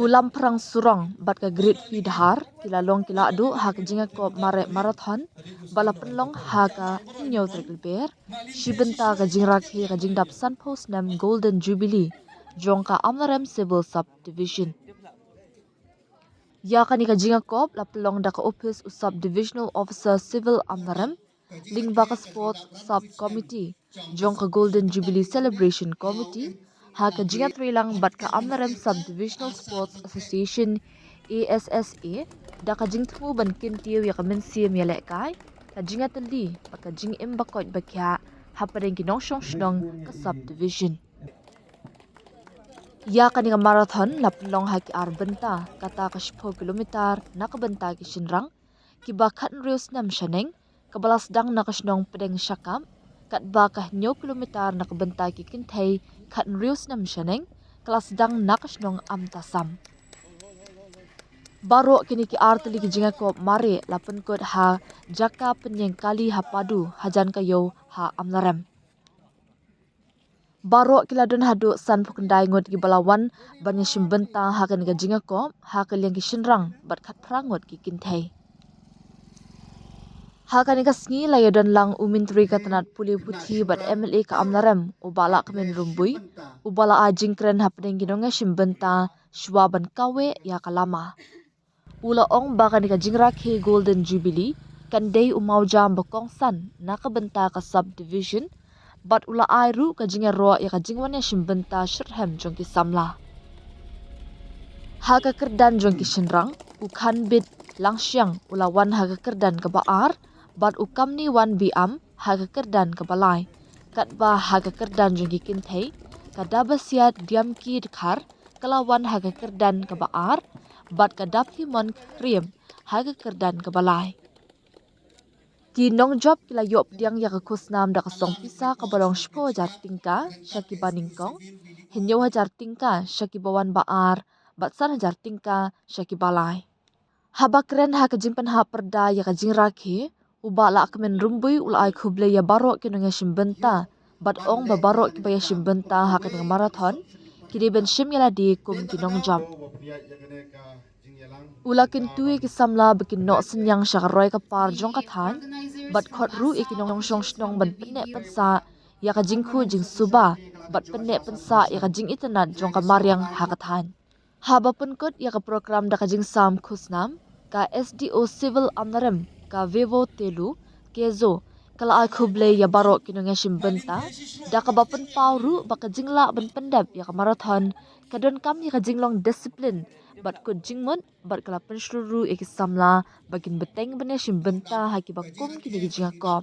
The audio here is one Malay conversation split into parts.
Ulam perang surang bat ka grid hidhar kilalong kiladu hak jinga ko mare marathon balapan long haka hinyo trikber shibenta ka jingrak hi ka jingdap sunpost nam golden jubilee jongka amlarem civil subdivision ya kani ka jinga ko lapelong da ka office subdivisional officer civil amlarem lingbaka sports subcommittee jongka golden jubilee celebration committee haka jinga trilang bat ka amlarem subdivisional sports association ASSA da ka jing thu ban kin tiu ya ka mensiam ya lekai ka jinga tali bat ka jing imbakot bakya hapadeng kinong shnong ka subdivision ya kani ka marathon lapulong haki arbenta kata ka 10 kilometer nakabenta ki shinrang kiba khatn rius nam shaneng kabalas dang nakashnong pedeng syakam kat ba ka 9 kilometer nakabenta ki kinthai khatn rius nam shaneng kelas dang nakashnong amtasam baro kini ki artli ki jinga ko mare lapun kot ha jaka penyeng kali ha padu hajan kayo ha amlarem baro kiladun hadu san pukendai ngot ki balawan banya shimbenta ha kan ka jinga ko ha kaliang ki shinrang bat khat prangot ki kinthai ha kan ka sngi layodon lang umintri ka tanat puli puthi bat MLA ka amlarem ubala kemen rumbui ubala ajing kren hapdeng ginonga shimbenta shwaban kawe ya kalama ula ong baka ni ka jingra ke golden jubilee kan day umau jam bakong san nakabenta ka subdivision bat ula airu ka jinga ro ya ka jingwan ya shimbenta shirhem jongki samla ha ka kerdan jongki shinrang ukhan bit langsyang ula wan ha ka kerdan ka baar bat ukam ni wan biam ha ka kerdan ka balai kat ba ha ka kerdan jongki kinthei ka dabasiat diam ki dekhar kalawan ha ka kerdan ka baar bat ka dapi mon kriem ha ka kerdan ka balai ki nong job kila yop diang ya ka kusnam da ka song pisa ka balong shpo jar tingka shaki baningkong hinyo hajar tingka shaki bawan baar bat san hajar tingka shaki balai haba kren ha ka jingpan ha perda ya ka jingra ke uba la kemen rumbui ulai khuble ya baro kinong ya shimbenta bat ong ba baro ki ba ya shimbenta ha ka marathon kidi ben shim yala di kum kinong job ulakin tui ki samla bikin no senyang syakaroi ka par jong ka than bat khot ru ikinong shong shnong ban penne pensa ya ka jingkhu jing suba bat penne pensa ya ka jing itanat jong ka maryang ha ka than haba pun kot ya ka program da ka jing sam khusnam ka SDO civil amlarem ka vevo telu kezo kala ai khuble ya baro kinong shimbenta da ka bapen pauru ba ka jingla ban pendap ya ka marathon kadon kam ya ka jinglong discipline bat ko jingmon bat kala penshuru ek samla bagin beteng bene shimbenta ha ki bakum kini ki jinga ko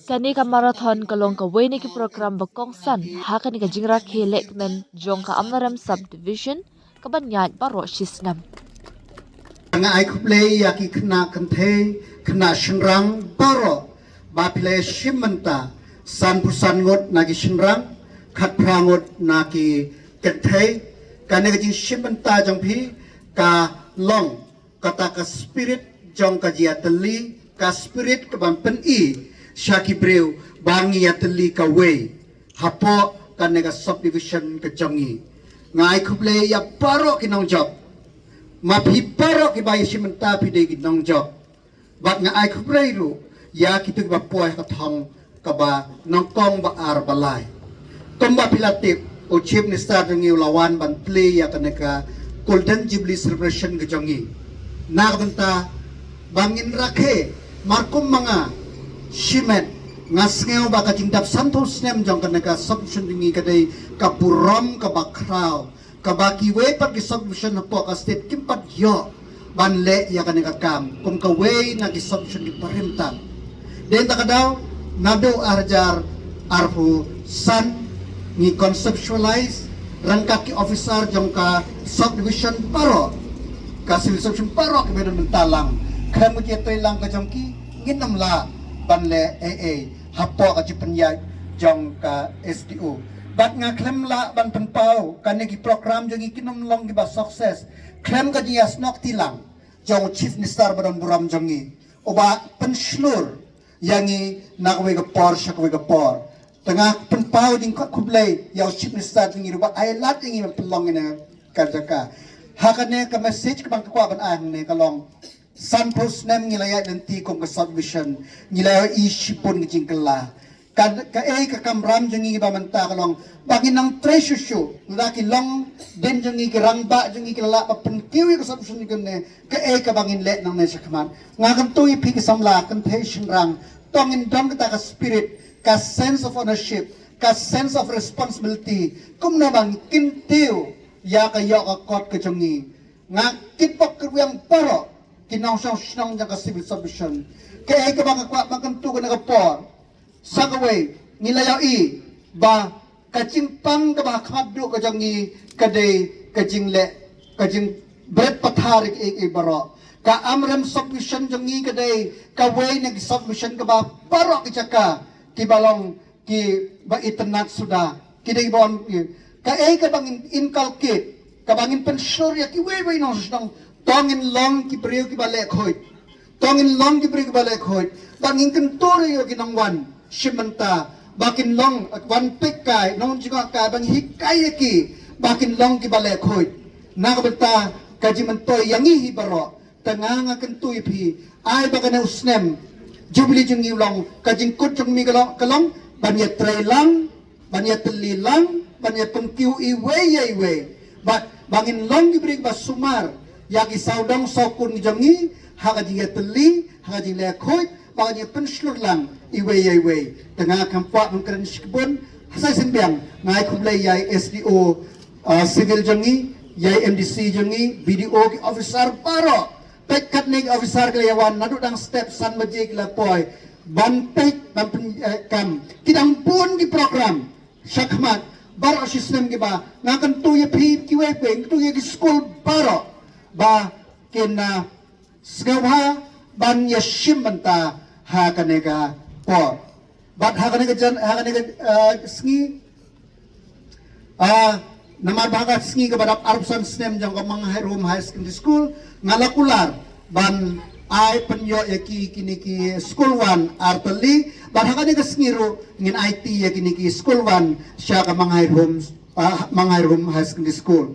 kani ka marathon kalong ka wene ki program bakong san ha kani ka jingra khelek men jong ka amlaram subdivision ka banyat baro shisnam nga ai kuplay ya ki khna kanthe khna shinrang baro ba play shimanta san pusan ngot na ki shinrang khat prangot na ki kanthe kane ka jing shimanta jong phi ka long kata ka spirit jong ka jiatali ka spirit ka ban pen i shaki breu bangi yatali ka way hapo kane ka subdivision ka jongi ngai kuplay ya baro kinong job mapi paro ki bayi simenta pide ki nong job bat nga ai khuprai ru ya ki tu ba poi ka thong ka ba nong kong ba ar balai tomba pilatip o chief minister ngi lawan ban play ya kanaka golden jubilee celebration ka jongi na banta bangin rakhe markum mga shimet ngasngeu ba ka jingdap santos nem jong kanaka submission ngi kadai ka purom ka bakraw kabaki we pat ki submission po ka state kimpat yo banle ya kaneka kam kum ka we na ki submission ki parimtan den ta kadaw nado arjar arfu san ni conceptualize rangka ki officer jong ka subdivision paro ka civil subdivision paro ki medan mentalang kamu ki toy lang ka jong ki nginam la banle hapo ka jipenya jong ka SDO bat nga klem la ban penpau kanegi program jongi kinom long giba success klem ka dias nok tilang jong chief minister badon buram jongi oba penslur yangi nakwe ga por shakwe ga por tengah penpau ding kublai yau chip ni start ngi ruba ai lat ngi pelong ina karjaka hakane ka message ka bang kwa ban ai ne kalong san post nem ngi laya nanti kong ka submission ngi laya ishipon ngi jingkala ka ka kamram jengi ba manta kalong bagi nang treasure show laki long den jengi ki rangba jengi ki la pa penkiwi ka submission ngi ne ka bangin let nang ne sakman ngakam tu ipi ki samla kan patient rang tongin dong ka spirit ka sense of ownership, ka sense of responsibility, kum naman kintiw, ya ka kot ka chungi, nga kitpok kerwang paro, kinang siyang niya ka civil submission, kaya ka bang makantu ka nakapor, sa kaway, nilayaw ba, kaching pang ka ba kakabdo ka chungi, kaday, kaching bread patarik baro, ka amram submission chungi kaday, kaway nag submission ka ba, paro ka kibalong ki ba itanat sudah kidai bon ka ka bangin inculcate ka bangin pensure ya ki we no sedang tongin long ki priyo ki balek hoy tongin long ki priyo ki balek hoy bangin kentor yo kinangwan simenta bakin long at one pick kai nong juga ka bang hikai ki bakin long ki balek hoy nakabenta kaji mentoy yangi hibaro tengah ngakentuy pi ai bagana usnem Jubilee jeng long kajing kut jeng mi kalong banya trailang banya telilang banya pengkiu iwe but bangin long diberi bas sumar yagi saudang sokun jengi hagaji teli hagaji lekhoy bangnya penslur lang iwe tengah kampak mengkeren sikbun hasai sembiang ngai kumlai yai SDO civil jengi yai MDC jengi BDO officer paro pekat ning officer kelayawan naduk dang step san majik lapoy ban pek ban kam kidang pun di program syakmat bar system ki ba ngakan tu ye phi ki we peng tu ye ki school baro ba kena sgawa ban ye shimbanta ha kanega por bat ha kanega sngi namar bagat sngi ke badap arpsan snem jang ko manghai room high secondary school ngalakular ban ai penyo yaki kini ki school 1 artali ban hakane ka sngiru ngin IT yakini ki school 1 sya ka manghai room high secondary school